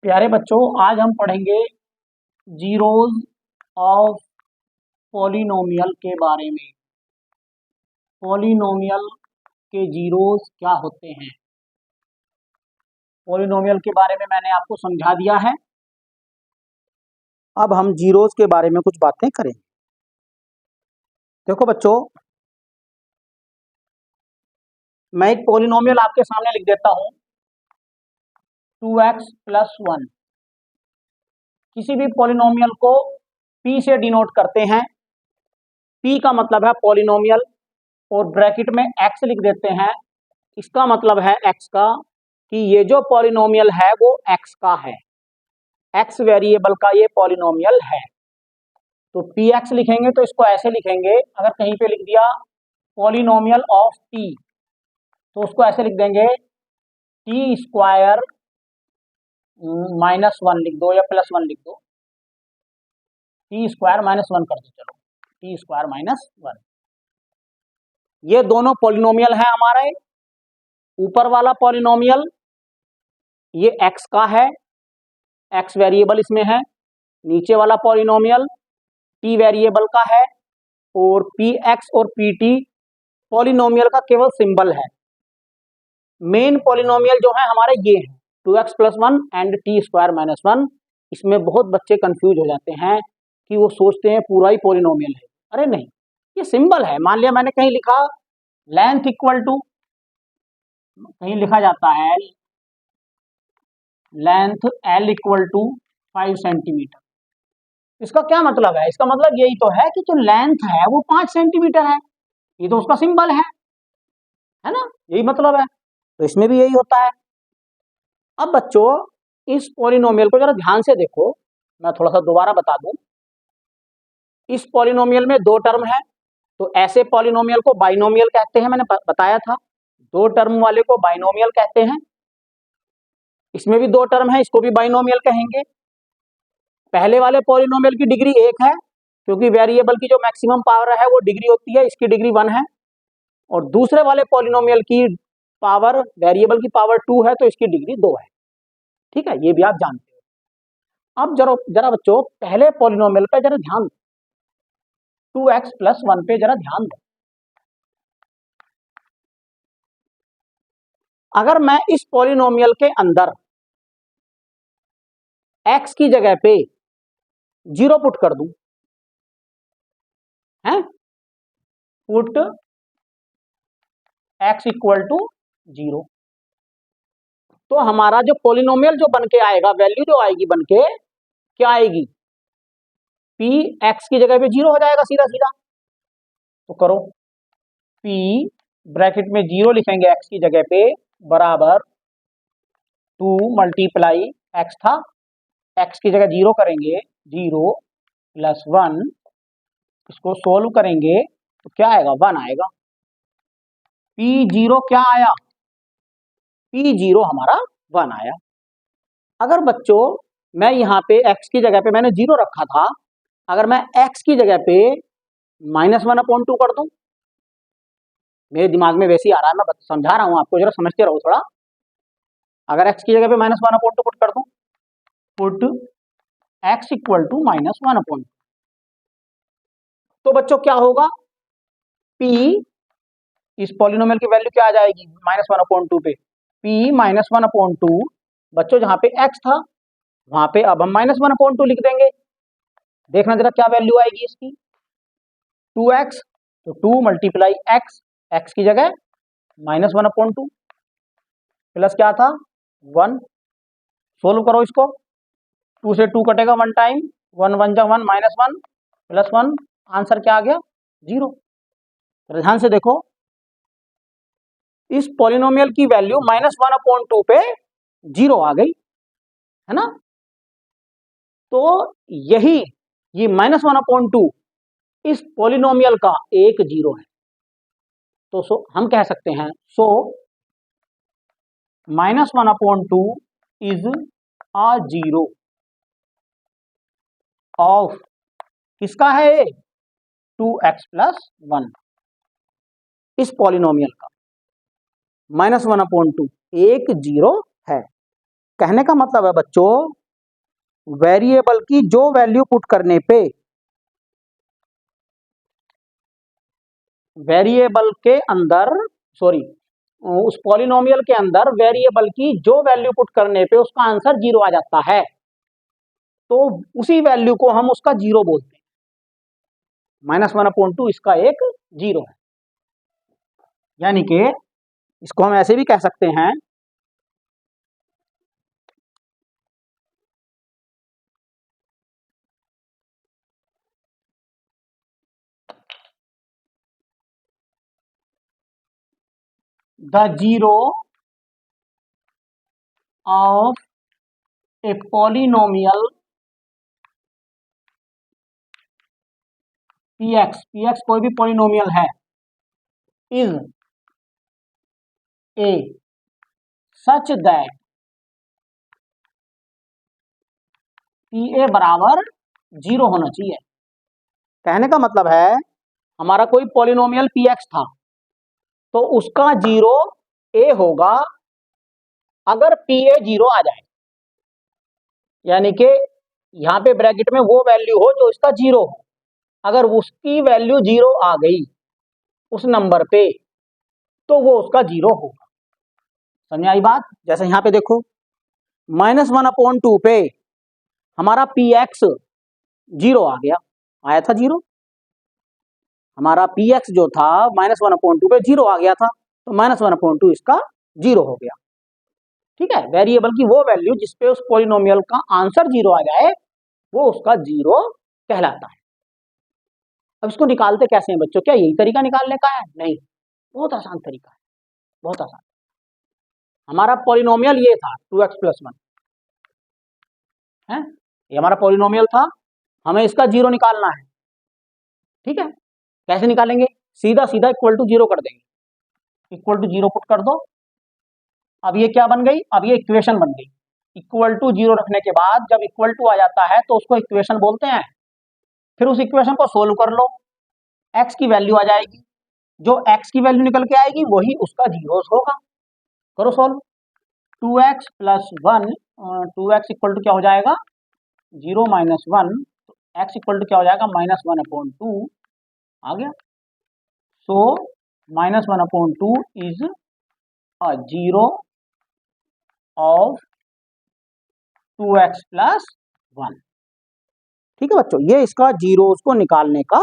प्यारे बच्चों, आज हम पढ़ेंगे जीरोज ऑफ पॉलिनोमियल के बारे में। पॉलिनोमियल के जीरोज क्या होते हैं? पॉलिनोमियल के बारे में मैंने आपको समझा दिया है। अब हम जीरोज के बारे में कुछ बातें करेंगे। देखो बच्चों, मैं एक पॉलिनोमियल आपके सामने लिख देता हूं, 2x + 1। किसी भी पॉलिनोमियल को p से डिनोट करते हैं। p का मतलब है पॉलिनोमियल और ब्रैकेट में x लिख देते हैं। इसका मतलब है x का कि ये जो पॉलिनोमियल है वो x का है, x वेरिएबल का ये पॉलिनोमियल है। तो px लिखेंगे तो इसको ऐसे लिखेंगे, अगर कहीं पे लिख दिया पॉलिनोमियल ऑफ t तो उसको ऐसे लिख देंगे t² -1 लिख दो या +1 लिख दो, t² -1 कर दो, चलो t² -1। ये दोनों पॉलिनोमियल है हमारे। ऊपर वाला पॉलिनोमियल ये x का है, x वेरिएबल इसमें है। नीचे वाला पॉलिनोमियल t वेरिएबल का है और px और pt पॉलिनोमियल का केवल सिंबल है। मेन पॉलिनोमियल जो है हमारे ये है 2x + 1 एंड t² -1। इसमें बहुत बच्चे कंफ्यूज हो जाते हैं कि वो सोचते हैं पूरा ही पॉलिनोमियल है। अरे नहीं, ये सिंबल है। मान लिया मैंने कहीं लिखा लेंथ इक्वल टू, कहीं लिखा जाता है लेंथ L = 5 सेंटीमीटर। इसका क्या मतलब है? इसका मतलब यही तो है कि जो लेंथ है वो 5 सेंटीमीटर है। ये तो उसका सिंबल है ना, यही मतलब है। तो इसमें भी यही होता है। अब बच्चों, इस पॉलिनोमियल को जरा ध्यान से देखो, मैं थोड़ा सा दोबारा बता दूं। इस पॉलिनोमियल में दो टर्म है, तो ऐसे पॉलिनोमियल को बाइनोमियल कहते हैं, मैंने बताया था। दो टर्म वाले को बाइनोमियल कहते हैं। इसमें भी दो टर्म है, इसको भी बाइनोमियल कहेंगे। पहले वाले पॉलिनोमियल की डिग्री 1 है, क्योंकि वेरिएबल की जो मैक्सिमम पावर है वो डिग्री होती है, इसकी डिग्री 1 है। और दूसरे वाले पॉलिनोमियल की पावर, वेरिएबल की पावर 2 है, तो इसकी डिग्री 2 है। ठीक है, ये भी आप जानते हो। अब जरा बच्चों, पहले पॉलिनोमियल पे जरा ध्यान दो, 2x + 1 पे जरा ध्यान दो। अगर मैं इस पॉलिनोमियल के अंदर x की जगह पे 0 पुट कर दूं, है पुट x = 0, तो हमारा जो पॉलिनोमियल जो बन के आएगा, वैल्यू जो आएगी बन के, क्या आएगी? p x की जगह पे 0 हो जाएगा सीधा सीधा। तो करो, p ब्रैकेट में 0 लिखेंगे x की जगह पे, बराबर 2 × x था, x की जगह 0 करेंगे, 0 + 1, इसको सोल्व करेंगे तो क्या आएगा? 1 आएगा। p0 क्या आया? p0 हमारा 1 आया। अगर बच्चों मैं यहाँ पे x की जगह पे मैंने 0 रखा था, अगर मैं x की जगह पे -1/2 कर दूं, मेरे दिमाग में वैसे ही आ रहा है, मैं समझा रहा हूं आपको, जरा समझते रहो थोड़ा। अगर x की जगह पे -1/2 पुट कर दूं, पुट x = -1/2, तो बच्चों क्या होगा? p, इस पॉलिनोमियल की वैल्यू क्या आ जाएगी -1/2 पे? p -1/2, बच्चों जहां पे x था वहां पे अब हम -1/2 लिख देंगे। देखना जरा क्या वैल्यू आएगी इसकी। 2x, तो 2 × x, x की जगह -1/2 प्लस क्या था? 1। सोल्व करो इसको, 2 से 2 कटेगा 1 टाइम, 1 1 जा 1 -1 +1, आंसर क्या आ गया? 0। ध्यान से देखो, इस पॉलिनोमियल की वैल्यू -1/2 पे 0 आ गई, है ना। तो यही ये -1/2 इस पॉलिनोमियल का एक 0 है। तो हम कह सकते हैं, सो -1/2 इज अ 0 ऑफ, किसका है ये? 2x + 1, इस पॉलिनोमियल का -1/2 एक 0 है। कहने का मतलब है बच्चों, वेरिएबल की जो वैल्यू पुट करने पे, वेरिएबल के अंदर, सॉरी, उस पॉलिनोमियल के अंदर वेरिएबल की जो वैल्यू पुट करने पे उसका आंसर 0 आ जाता है, तो उसी वैल्यू को हम उसका 0 बोलते हैं। -1/2 इसका एक 0 है। यानी कि इसको हम ऐसे भी कह सकते हैं, the 0 of a polynomial px कोई भी पॉलिनोमियल है, is a such that pa बराबर 0 होना चाहिए। कहने का मतलब है, हमारा कोई पॉलिनोमियल px था, तो उसका 0 a होगा अगर pa 0 आ जाए, यानी कि यहां पे ब्रैकेट में वो वैल्यू हो जो इसका 0 हो। अगर उसकी वैल्यू 0 आ गई उस नंबर पे, तो वो उसका 0 होगा। समझ आई बात? जैसे यहां पे देखो, -1/2 पे हमारा px 0 आ गया, आया था 0, हमारा px जो था -1/2 पे 0 आ गया था, तो -1/2 इसका 0 हो गया। ठीक है, वेरिएबल की वो वैल्यू जिसपे उस पॉलिनोमियल का आंसर 0 आ जाए, वो उसका 0 कहलाता है। अब इसको निकालते कैसे हैं बच्चों? क्या यही तरीका निकालने का है? नहीं, बहुत आसान तरीका है, बहुत आसान। हमारा पॉलिनोमियल ये था 2x + 1 है, ये हमारा पॉलिनोमियल था, हमें इसका 0 निकालना है। ठीक है, कैसे निकालेंगे? सीधा सीधा इक्वल टू 0 कर देंगे, इक्वल टू 0 पुट कर दो। अब ये क्या बन गई? अब ये इक्वेशन बन गई। इक्वल टू 0 रखने के बाद जब इक्वल टू आ जाता है तो उसको इक्वेशन बोलते हैं। फिर उस इक्वेशन को सोल्व कर लो, x की वैल्यू आ जाएगी, जो x की वैल्यू निकल के आएगी वही उसका जीरोस होगा। करो solve, 2x + 1, 2x equal to क्या हो जाएगा? 0 - 1, तो x इक्वल टू क्या हो जाएगा? -1/2 आ गया। सो -1/2 इज अ 0 ऑफ 2x + 1। ठीक है बच्चों, ये इसका जीरोस को निकालने का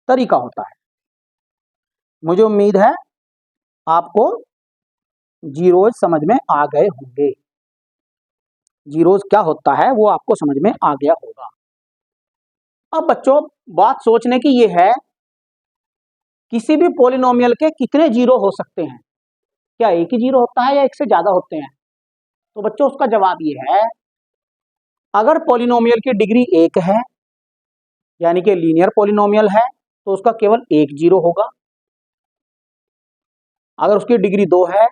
तरीका होता है। मुझे उम्मीद है आपको जीरोस समझ में आ गए होंगे, जीरोस क्या होता है वो आपको समझ में आ गया होगा। अब बच्चों बात सोचने की ये है, किसी भी पॉलिनोमियल के कितने जीरो हो सकते हैं? क्या एक ही जीरो होता है या एक से ज्यादा होते हैं? तो बच्चों उसका जवाब ये है, अगर पॉलिनोमियल की डिग्री 1 है, यानी कि लीनियर पॉलिनोमियल है, तो उसका केवल एक जीरो होगा। अगर उसकी डिग्री 2 है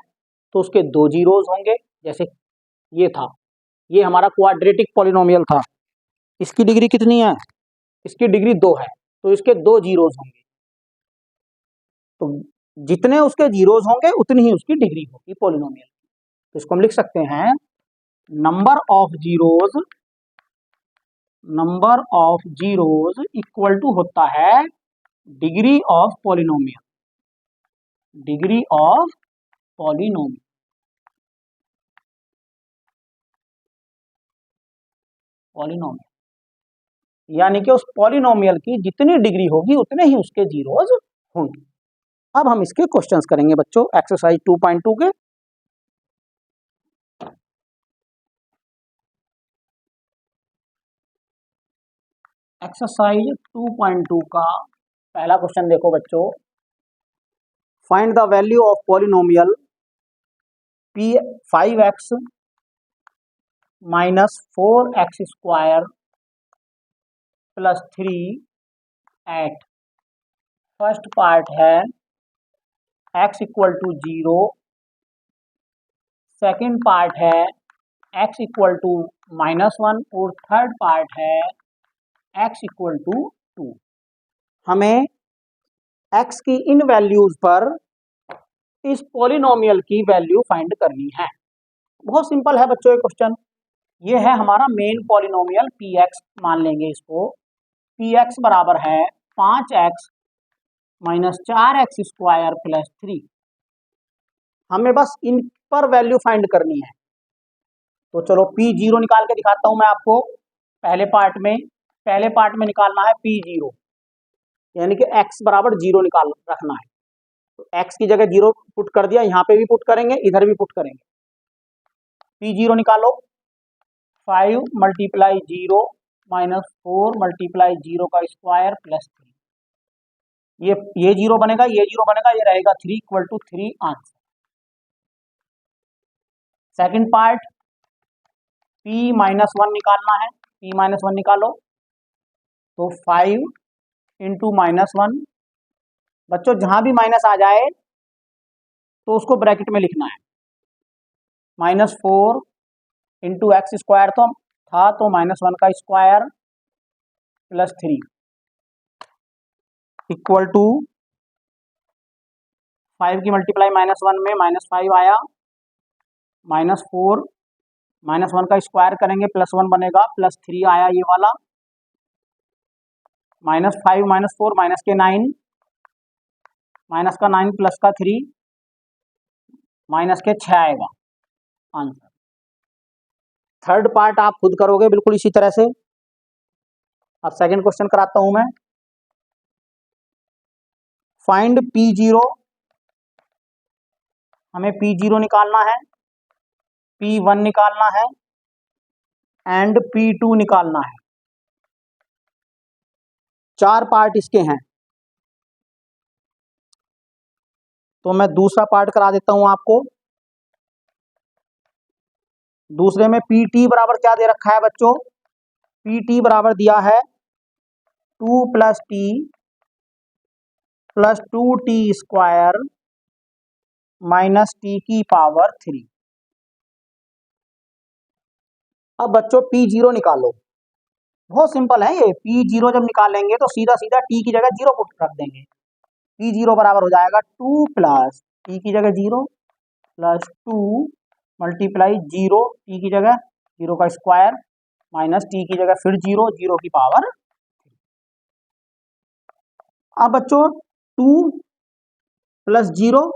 तो उसके 2 जीरोस होंगे। जैसे ये था, ये हमारा क्वाड्रेटिक पॉलिनोमियल था, इसकी डिग्री कितनी है? इसकी डिग्री 2 है, तो इसके 2 जीरोस होंगे। तो जितने उसके जीरोस होंगे उतनी ही उसकी डिग्री होगी पॉलिनोमियल। तो इसको हम लिख सकते हैं, number of zeros equal to होता है degree of polynomial, degree of polynomial, polynomial यानी कि उस पॉलिनोमियल की जितनी डिग्री होगी उतने ही उसके जीरोस होंगे। अब हम इसके क्वेश्चंस करेंगे बच्चों, एक्सरसाइज 2.2 के। एक्सरसाइज 2.2 का पहला क्वेश्चन देखो बच्चों, find the value of polynomial p5x - 4x² + 3 at, first part है x equal to 0, second part है x इक्वल टू -1 और थर्ड पार्ट है x इक्वल टू 2। हमें x की इन वैल्यूज पर इस पॉलिनोमियल की वैल्यू फाइंड करनी है। बहुत सिंपल है बच्चों ये क्वेश्चन। ये है हमारा मेन पॉलिनोमियल पी एक्स, मान लेंगे इसको। पी एक्स बराबर है 5x माइनस 4x² प्लस 3। हमें बस इन पर वैल्यू फाइंड करनी है। तो चलो P0 निकाल के दिखाता हूं मैं आपको। पहले पार्ट में निकालना है P0, यानी कि x बराबर 0 निकाल रखना है। तो x की जगह 0 पुट कर दिया, यहाँ पे भी पुट करेंगे, इधर भी पुट करेंगे। P0 निकालो। 5 मल्टीप्लाई 0 माइनस 4 मल्टीप्लाई 0 का स्क्वायर प्लस 3। ये 0 बनेगा, ये 0 बनेगा, ये रहेगा 3 equal to 3 answer. Second part P-1 निकालना है। P-1 निकालो। तो 5 इंटू -1, बच्चों जहां भी माइनस आ जाए तो उसको ब्रैकेट में लिखना है। -4 इंटू एक्स स्क्वायर तो था, तो -1 का स्क्वायर प्लस 3 इक्वल टू 5 की मल्टीप्लाई -1 में -5 आया, -4 -1 का स्क्वायर करेंगे +1 बनेगा, प्लस 3 आया ये वाला, -5 -4 माइनस के 9, माइनस का 9 प्लस का 3, माइनस के 6 आएगा आंसर। थर्ड पार्ट आप खुद करोगे बिल्कुल इसी तरह से। अब सेकंड क्वेश्चन कराता हूं मैं। फाइंड P0, हमें P0 निकालना है, P1 निकालना है एंड P2 निकालना है। 4 पार्ट इसके हैं। तो मैं दूसरा पार्ट करा देता हूं आपको। दूसरे में PT बराबर क्या दे रखा है बच्चों? PT बराबर दिया है 2 + t + 2t स्क्वायर -t की पावर 3। अब बच्चों P0 निकालो। बहुत सिंपल है ये। P0 जब निकालेंगे तो सीधा सीधा t की जगह 0 पुट रख देंगे। P0 बराबर हो जाएगा 2 + t की जगह 0 प्लस 2 मल्टीप्लाई 0, t की जगह 0 का स्क्वायर माइनस t की जगह फिर 0, 0 की पावर। अब बच्चों 2 + 0,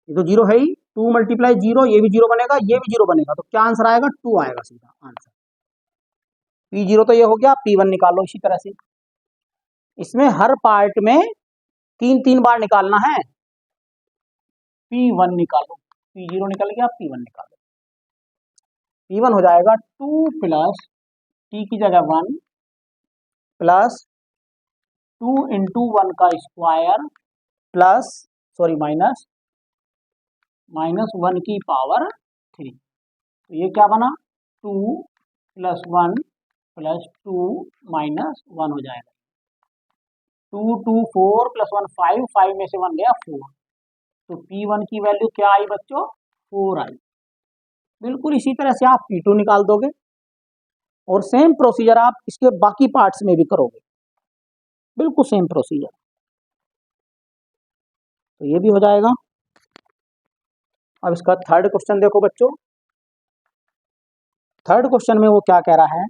ये तो 0 है ही, 2 मल्टीप्लाई 0, ये भी 0 बनेगा, ये भी 0 बनेगा, तो क्या आंसर आएगा? 2 आएगा सीधा आंसर। P0 तो ये हो गया। P1 निकालो इसी तरह से। इसमें हर पार्ट में 3 बार निकालना है। P1 निकालो। P0 निकल गया, P1 निकालो। P1 हो जाएगा 2 + t की जगह 1 प्लस 2 इंटू 1 का स्क्वायर प्लस माइनस 1 की पावर 3। तो ये क्या बना? 2 + 1 + 2 -1 हो जाएगा। 2 2 4 + 1 5, 5 में से 1 गया 4। तो P1 की वैल्यू क्या आई बच्चों? 4 आई। बिल्कुल इसी तरह से आप P2 निकाल दोगे और सेम प्रोसीजर आप इसके बाकी पार्ट्स में भी करोगे, बिल्कुल सेम प्रोसीजर। तो ये भी हो जाएगा। अब इसका थर्ड क्वेश्चन देखो बच्चों। थर्ड क्वेश्चन में वो क्या कह रहा है?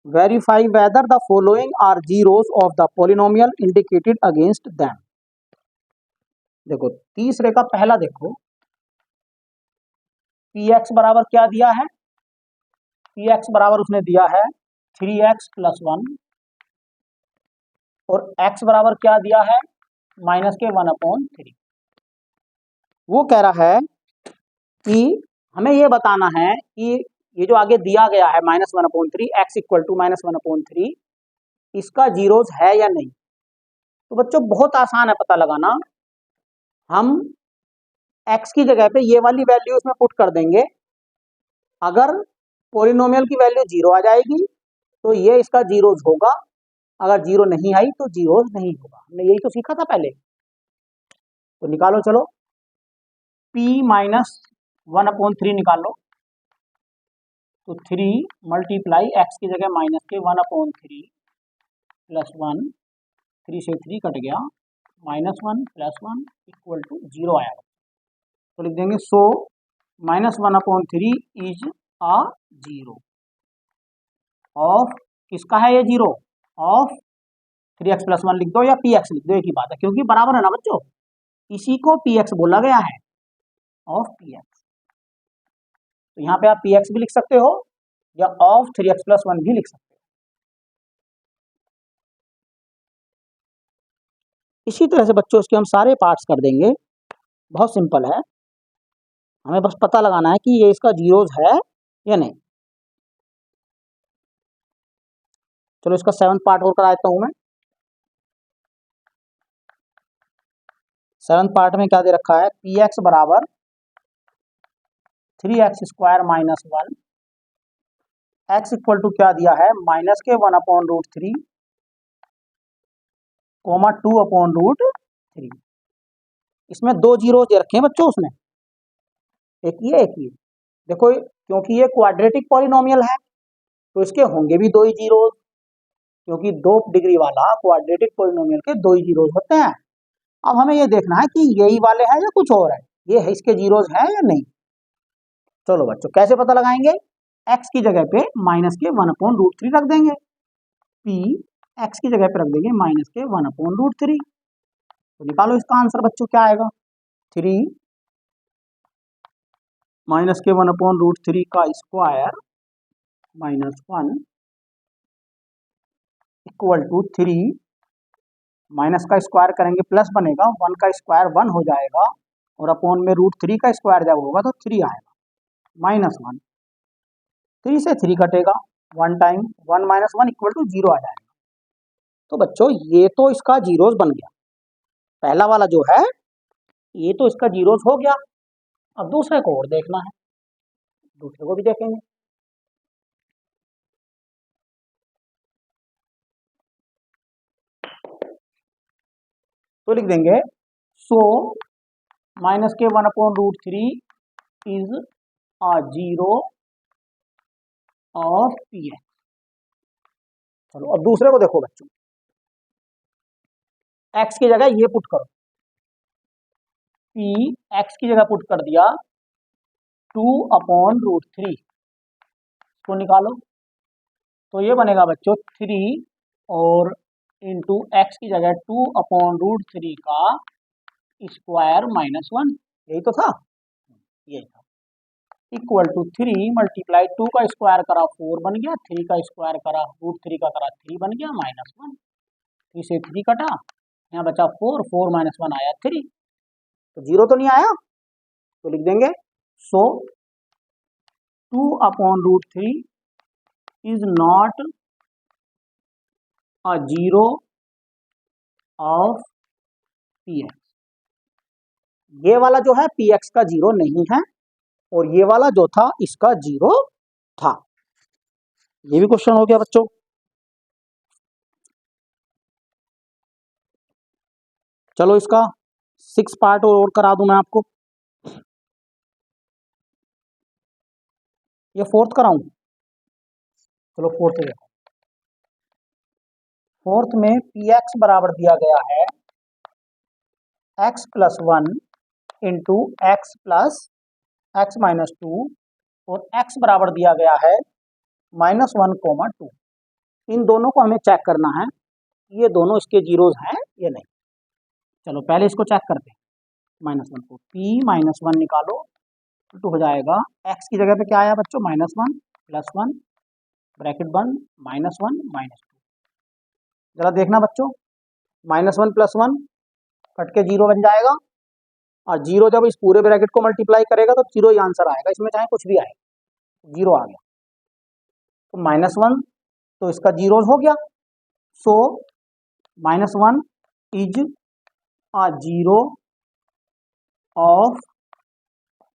Verify whether the following are zeros of the polynomial indicated against them. देखो तीसरे का पहला देखो, Px बराबर क्या दिया है? Px बराबर उसने दिया है 3x + 1 और x बराबर क्या दिया है? -1/3। वो कह रहा है कि हमें ये बताना है कि ये जो आगे दिया गया है -1/3, x इक्वल टू -1/3, इसका जीरोस है या नहीं। तो बच्चों बहुत आसान है पता लगाना। हम x की जगह पे ये वाली वैल्यू इसमें पुट कर देंगे। अगर पॉलिनोमियल की वैल्यू 0 आ जाएगी तो ये इसका जीरोस होगा, अगर 0 नहीं आई तो जीरोस नहीं होगा। हमने यही तो सीखा था पहले। तो निकालो चलो। P-1/3 निकालो। तो 3 मल्टीप्लाई x की जगह -1/3 + 1, 3 से 3 कट गया, -1 + 1 = 0 आया। तो लिख देंगे 100 -1/3 इज अ जीरो ऑफ, किसका है ये जीरो, ऑफ 3x+1 लिख दो या px लिख दो, एक ही बात है क्योंकि बराबर है ना बच्चों, इसी को px बोला गया है, ऑफ px। तो यहाँ पे आप px भी लिख सकते हो या ऑफ 3x+1 भी लिख सकते हो। इसी तरह से बच्चों इसके हम सारे पार्ट्स कर देंगे, बहुत सिंपल है, हमें बस पता लगाना है कि ये इसका जीरोज है या नहीं। चलो इसका 7th पार्ट और करा देता हूं मैं। 7th पार्ट में क्या दे रखा है, px बराबर 3x² - 1, x इक्वल टू क्या दिया है, -1/√3 2/√3। इसमें दो जीरो दे रखे हैं बच्चों उसने, एक ये देखो, क्योंकि ये क्वाड्रेटिक पॉलिनोमियल है तो इसके होंगे भी दो ही जीरो, क्योंकि 2 डिग्री वाला क्वाड्रेटिक पॉलिनोमियल के दो ही जीरोज होते हैं। अब हमें ये देखना है कि यही वाले हैं या कुछ और है, ये है इसके जीरोज है या नहीं। चलो बच्चों कैसे पता लगाएंगे, x की जगह पे -1/√3 रख देंगे, p x की जगह पे रख देंगे -1/√3। तो निकालो इसका आंसर बच्चों क्या आएगा, 3 -1/√3 का स्क्वायर -1 इक्वल टू 3, माइनस का स्क्वायर करेंगे प्लस बनेगा, 1 का स्क्वायर 1 हो जाएगा और अपॉन में √3 का स्क्वायर जब होगा तो 3 आएगा, -1, 3 से 3 कटेगा, 1 टाइम 1 - 1 इक्वल टू 0 आ जाएगा। तो बच्चों ये तो इसका जीरोस बन गया, पहला वाला जो है ये तो इसका जीरोस हो गया। अब दूसरे को और देखना है, दूसरे को भी देखेंगे। तो लिख देंगे सो -1/√3 is a zero of px। चलो अब दूसरे को देखो बच्चों, x की जगह ये पुट करो, p x की जगह पुट कर दिया 2/√3, इसको निकालो तो ये बनेगा बच्चों 3 और इंटू एक्स की जगह 2/√3 का स्क्वायर -1, यही तो था, यही था, इक्वल टू 3 × 2 का स्क्वायर करा 4 बन गया, 3 का स्क्वायर करा √3 का करा 3 बन गया, -1, 3 से 3 कटा, यहाँ बचा 4, 4 - 1 आया 3, तो जीरो तो नहीं आया, तो लिख देंगे सो 2/√3 is not a zero of px। ये वाला जो है px का जीरो नहीं है और ये वाला जो था इसका जीरो था। ये भी क्वेश्चन हो गया बच्चों। चलो इसका 6 पार्ट और करा दूं मैं आपको, ये 4th कराऊं, चलो 4th देखो। 4th में px बराबर दिया गया है x+1 into x plus x-2 और x बराबर दिया गया है -1, 2। इन दोनों को हमें चेक करना है, ये दोनों इसके जीरोज हैं या नहीं। चलो पहले इसको चेक करते हैं, -1 को p -1 निकालो तो हो जाएगा, x की जगह पे क्या आया बच्चों, -1 +1 ब्रैकेट बंद -1 -2। जरा देखना बच्चों, -1 +1 कट के 0 बन जाएगा और 0 जब इस पूरे ब्रैकेट को मल्टीप्लाई करेगा तो 0 ही आंसर आएगा, इसमें चाहे कुछ भी आए, 0 आ गया। तो -1 तो इसका जीरोज हो गया, सो -1 इज अ जीरो ऑफ,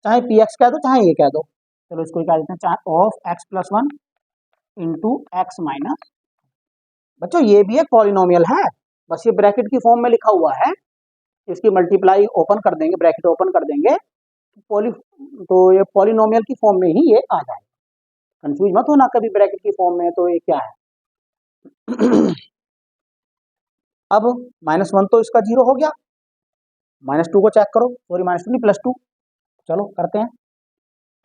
चाहे px कह दो चाहे ये कह दो, चलो इसको क्या देते हैं, चाहे of x+1 into x minus. बच्चों ये भी एक पॉलिनोमियल है, बस ये ब्रैकेट की फॉर्म में लिखा हुआ है, इसकी मल्टीप्लाई ओपन कर देंगे, ब्रैकेट ओपन कर देंगे तो ये पॉलिनोमियल की फॉर्म में ही ये आ जाएगा, कंफ्यूज मत होना कभी ब्रैकेट की फॉर्म में, तो ये क्या है। अब -1 तो इसका जीरो हो गया, -2 को चेक करो, सॉरी -2 नहीं +2, चलो करते हैं।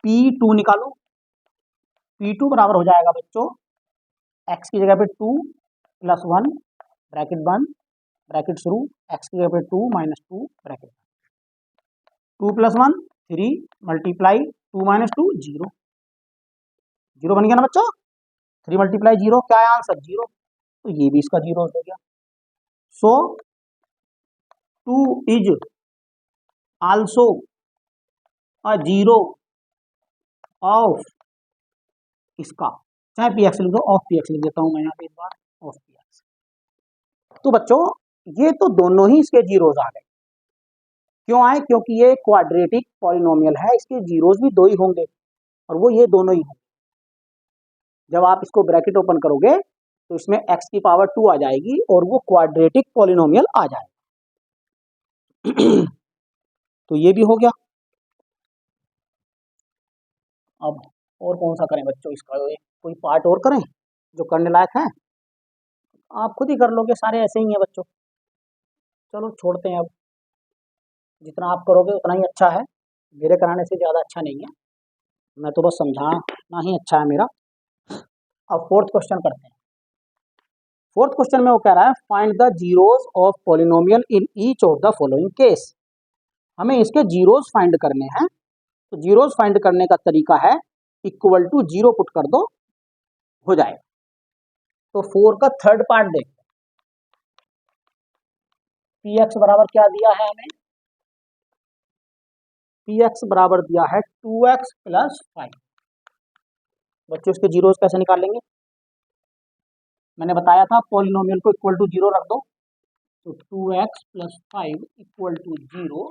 P2 निकालो। P2 बराबर हो जाएगा बच्चों x की जगह पे 2 प्लस 1 ब्रैकेट बंद ब्रैकेट शुरू, x की जगह पे 2 minus 2 bracket 2 plus 1 3 multiply 2 minus 2 0 0 बन गया ना बच्चों। 3 मल्टीप्लाई 0 क्या है आंसर 0, तो ये भी इसका 0 हो गया। सो 2 इज आल्सो अ 0 ऑफ इसका, चाहे पी एक्स लिख दो, ऑफ पी एक्स लिख देता हूं मैं यहाँ पे इस बार, ऑफ पी एक्स। तो बच्चों ये तो दोनों ही इसके जीरोज आ गए। क्यों आए? क्योंकि ये क्वाड्रेटिक पॉलिनोमियल है, इसके जीरोज भी दो ही होंगे और वो ये दोनों ही होंगे। जब आप इसको ब्रैकेट ओपन करोगे तो इसमें x की पावर 2 आ जाएगी और वो क्वाड्रेटिक पॉलिनोमियल आ जाएगा। तो ये भी हो गया। अब और कौन सा करें बच्चों, इसका कोई पार्ट और करें जो करने लायक है? आप खुद ही कर लोगे, सारे ऐसे ही हैं बच्चों। चलो छोड़ते हैं, अब जितना आप करोगे उतना ही अच्छा है, मेरे कराने से ज़्यादा अच्छा नहीं है, मैं तो बस समझाना ही अच्छा है मेरा। अब फोर्थ क्वेश्चन करते हैं। फोर्थ क्वेश्चन में वो कह रहा है find the zeros of polynomial in each of the following case. हमें इसके जीरोस फाइंड करने हैं। तो जीरोस फाइंड करने का तरीका है इक्वल टू 0 पुट कर दो, हो जाएगा। तो 4 का थर्ड पार्ट देखते हैं। पी एक्स बराबर क्या दिया है हमें? पी एक्स बराबर दिया है 2x प्लस 5। बच्चों इसके जीरोस कैसे निकालेंगे? मैंने बताया था पॉलिनोमियल को इक्वल टू 0 रख दो, तो 2x प्लस 5 इक्वल टू 0,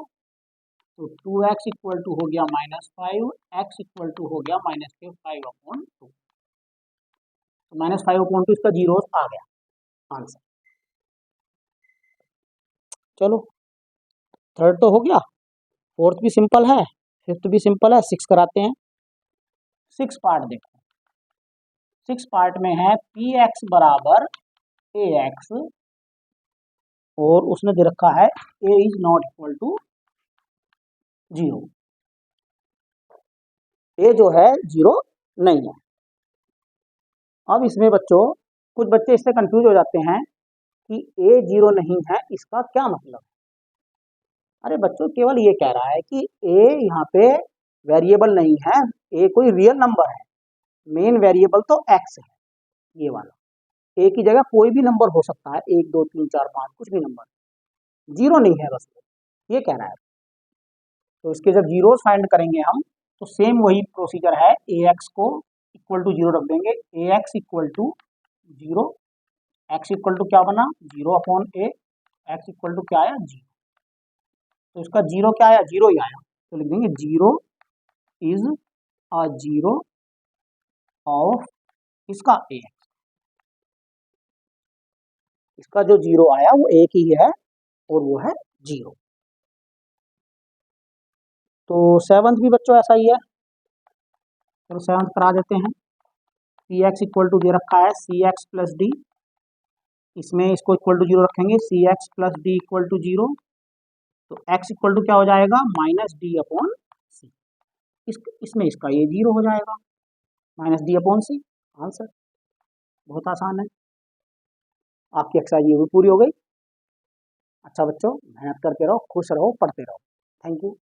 तो 2x इक्वल टू हो गया -5, x इक्वल टू हो गया -5/2। तो -5/2 इसका जीरोस आ गया आंसर। चलो थर्ड तो हो गया, फोर्थ भी सिंपल है, फिफ्थ भी सिंपल है, सिक्स कराते हैं। सिक्स पार्ट देखो, सिक्स पार्ट में है पी एक्स बराबर ए एक्स और उसने दे रखा है ए इज नॉट इक्वल टू 0, ए जो है 0 नहीं है। अब इसमें बच्चों कुछ बच्चे इससे कंफ्यूज हो जाते हैं कि ए 0 नहीं है, इसका क्या मतलब है? अरे बच्चों केवल ये कह रहा है कि ए यहाँ पे वेरिएबल नहीं है, ए कोई रियल नंबर है, मेन वेरिएबल तो एक्स है, ये वाला। ए की जगह कोई भी नंबर हो सकता है, 1 2 3 4 5 कुछ भी नंबर, 0 नहीं है बस, ये कह रहा है। तो इसके जब जीरोस फाइंड करेंगे हम तो सेम वही प्रोसीजर है, ए एक्स को इक्वल टू 0 रख देंगे, a x equal to 0, x equal to क्या बना 0/a, एक्स इक्वल टू क्या आया 0, तो इसका 0 क्या आया 0 ही आया, तो लिख देंगे 0 इज अ 0 ऑफ इसका ए एक्स। इसका जो 0 आया वो एक ही है और वो है 0। तो सेवंथ भी बच्चों ऐसा ही है, चलो सेवंथ करा देते हैं। पी एक्स इक्वल टू दे रखा है सी एक्स प्लस डी, इसमें इसको इक्वल टू 0 रखेंगे, c x plus d equal to 0, तो x इक्वल टू क्या हो जाएगा -d/c। इसमें इसका ये 0 हो जाएगा, -d/c आंसर। बहुत आसान है, आपकी एक्सरसाइज ये भी पूरी हो गई। अच्छा बच्चों मेहनत करते रहो, खुश रहो, पढ़ते रहो। Thank you.